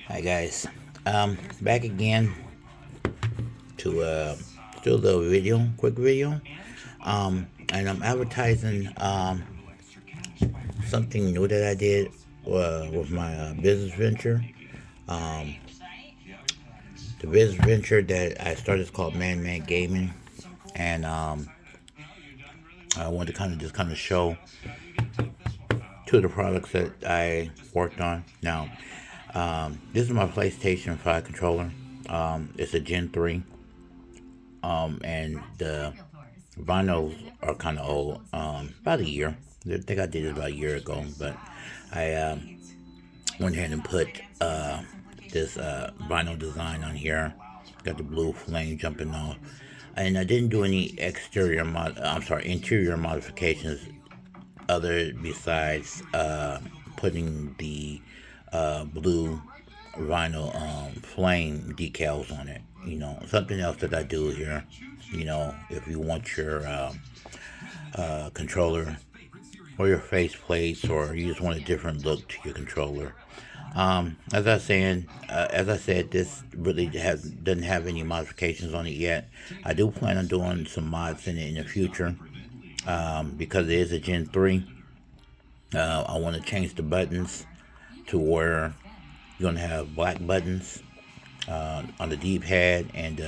Hi guys, back again to do a little video, quick video, and I'm advertising something new that I did with my business venture. Um, the business venture that I started is called Man Gaming, and I wanted to kind of show two of the products that I worked on. Now, this is my PlayStation 5 controller. It's a Gen 3. And the vinyls are kind of old, about a year. I think I did it about a year ago, but I went ahead and put this vinyl design on here. Got the blue flame jumping off, and I didn't do any interior modifications other besides putting the blue vinyl flame decals on it. Something else that I do here. If you want your controller or your face plates, or you just want a different look to your controller. As I said, this really doesn't have any modifications on it yet. I do plan on doing some mods in it in the future, because it is a Gen 3. I want to change the buttons to where you're gonna have black buttons on the D-pad, and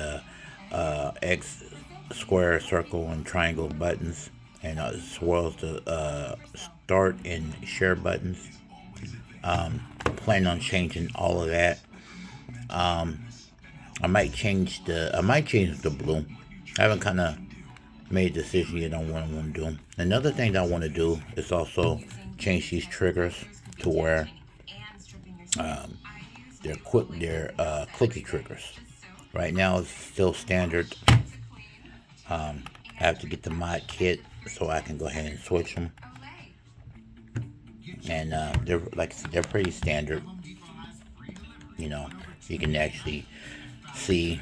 X, square, circle, and triangle buttons, and as well as the start and share buttons. Plan on changing all of that. I might change the blue. I haven't kind of made a decision yet on what I want to do. Another thing that I want to do is also change these triggers to where they're clicky triggers. Right now it's still standard. I have to get the mod kit so I can go ahead and switch them. And they're pretty standard. You can actually see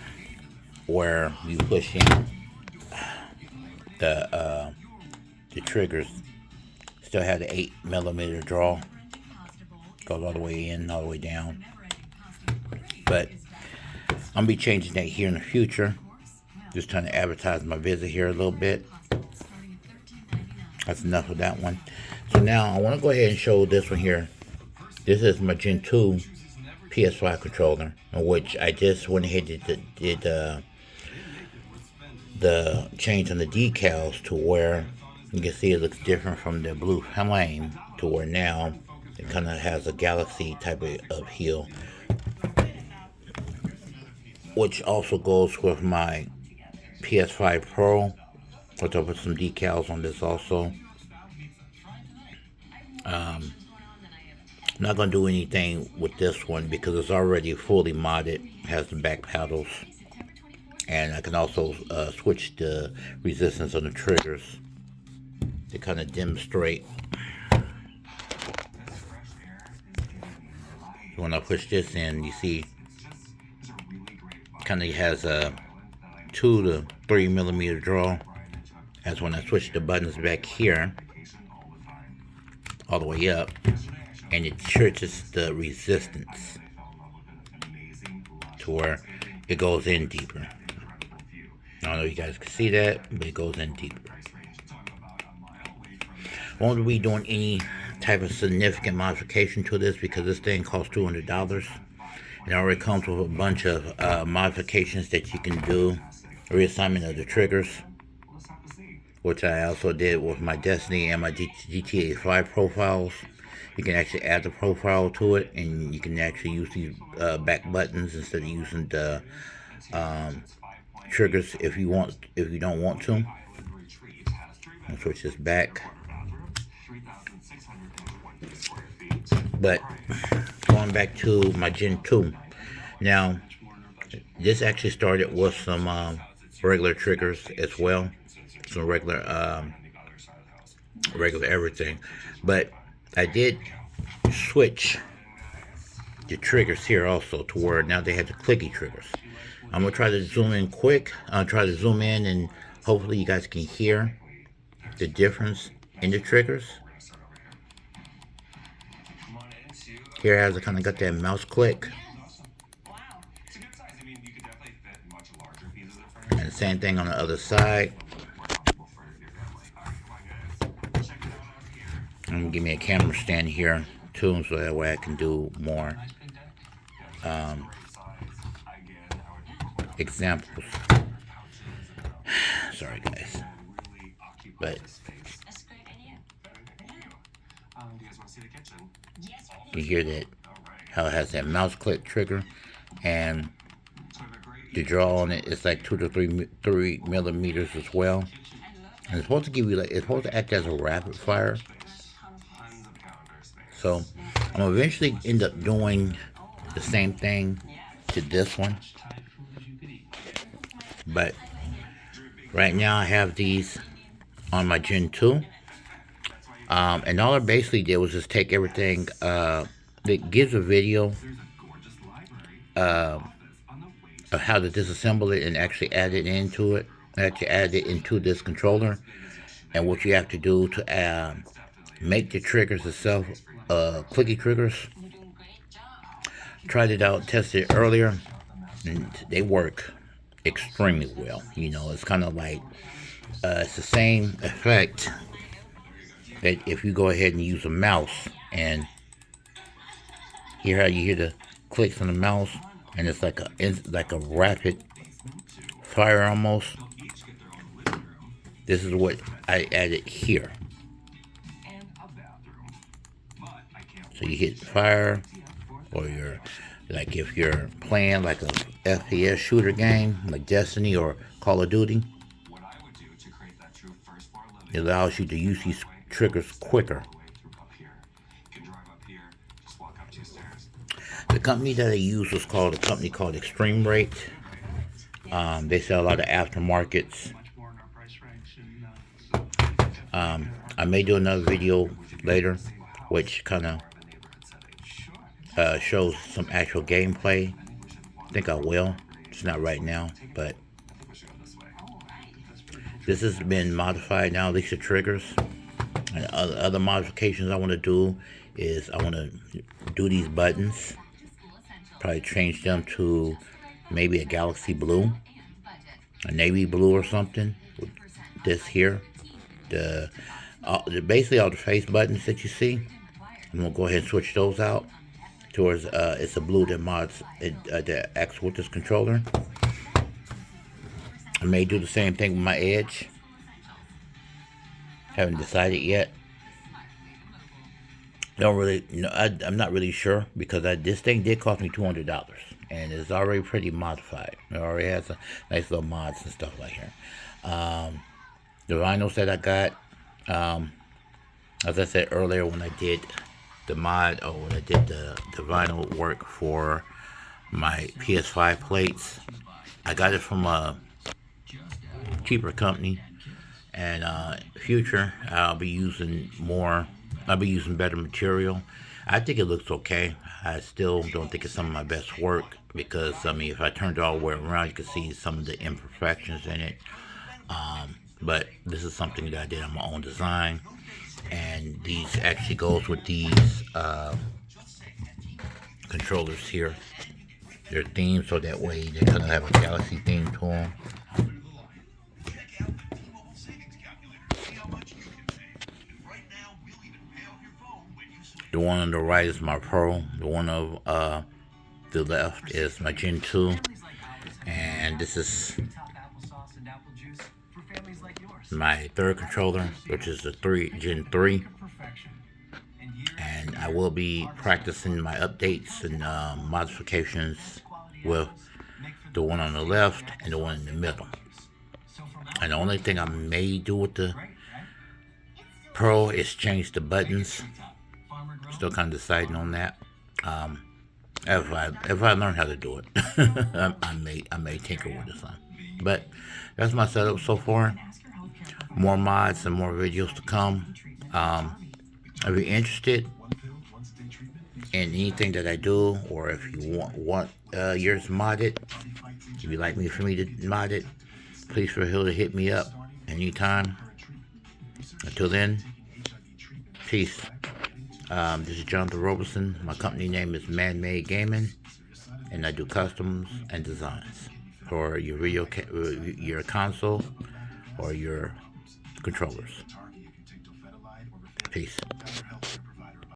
where you push in the triggers. Still have the 8mm draw. Goes all the way in, all the way down. But I'm gonna be changing that here in the future. Just trying to advertise my visit here a little bit. That's enough of that one. So now I want to go ahead and show this one here. This is my Gen 2 PS5 controller, in which I just went ahead and did the change on the decals to where you can see it looks different from the blue flame to where now it kind of has a galaxy type of heel, which also goes with my PS5 Pro, which I'll put some decals on this also. I'm not going to do anything with this one because it's already fully modded. It has the back paddles, and I can also switch the resistance on the triggers to kind of demonstrate. When I push this in, you see kind of has a 2 to 3mm draw. As when I switch the buttons back here all the way up, and it switches the resistance to where it goes in deeper. I don't know if you guys can see that, but it goes in deeper. Won't be doing any type of significant modification to this because this thing costs $200. It already comes with a bunch of modifications that you can do. Reassignment of the triggers, which I also did with my Destiny and my GTA 5 profiles. You can actually add the profile to it, and you can actually use these back buttons instead of using the triggers if you don't want to. I'll switch this back. But going back to my Gen 2, now this actually started with some regular triggers as well, some regular everything. But I did switch the triggers here also to where now they have the clicky triggers. I'm gonna try to zoom in quick. I'll try to zoom in, and hopefully you guys can hear the difference in the triggers. Here has kind of got that mouse click. Same thing on the other side. And give me a camera stand here too, so that way I can do more examples. Sorry guys, but you hear that how it has that mouse click trigger, and the draw on it is like 2 to 3 millimeters as well. And it's supposed to give you like, it's supposed to act as a rapid fire. So I'm gonna eventually end up doing the same thing to this one, but right now I have these on my Gen 2, and all I basically did was just take everything. It gives a video of how to disassemble it and actually add it into it. Actually add it into this controller, and what you have to do to make the triggers itself clicky triggers. Tried it out, tested it earlier, and they work extremely well. You know, it's kind of like it's the same effect that if you go ahead and use a mouse, and hear how you hear the clicks on the mouse, and it's like a rapid fire almost. This is what I added here. So you hit fire, or you're like if you're playing like a FPS shooter game like Destiny or Call of Duty, it allows you to use these triggers quicker. The company that I use was called a company called Extreme Rate. They sell a lot of aftermarkets. I may do another video later, which kind of shows some actual gameplay. I think I will. It's not right now, but this has been modified now, at least the triggers. And other modifications I want to do is I want to do these buttons. Probably change them to maybe a galaxy blue, a navy blue or something. With this here, basically all the face buttons that you see, I'm gonna go ahead and switch those out towards it's a blue that mods that acts with this controller. I may do the same thing with my edge. Haven't decided yet. Don't really, no, I'm not really sure, because this thing did cost me $200, and it's already pretty modified. It already has a nice little mods and stuff like here. The vinyls that I got, as I said earlier, when I did the mod, or when I did the vinyl work for my PS5 plates, I got it from a cheaper company, and future I'll be using better material. I think it looks okay. I still don't think it's some of my best work, because I mean, if I turned it all the way around, you can see some of the imperfections in it. But this is something that I did on my own design, and these actually goes with these controllers here. They're themed so that way they kind of have a galaxy theme to them. The one on the right is my Pro. The one of the left is my Gen 2. And this is my third controller, which is the Gen 3. And I will be practicing my updates and modifications with the one on the left and the one in the middle. And the only thing I may do with the Pro is change the buttons. Still kind of deciding on that. If I learn how to do it, I may tinker with this one. But that's my setup so far. More mods and more videos to come. If you're interested in anything that I do, or if you want yours modded, if you'd like for me to mod it, please feel free to hit me up anytime. Until then, peace. This is Jonathan Roberson. My company name is Man Made Gaming, and I do customs and designs. for your your console or your controllers. Peace.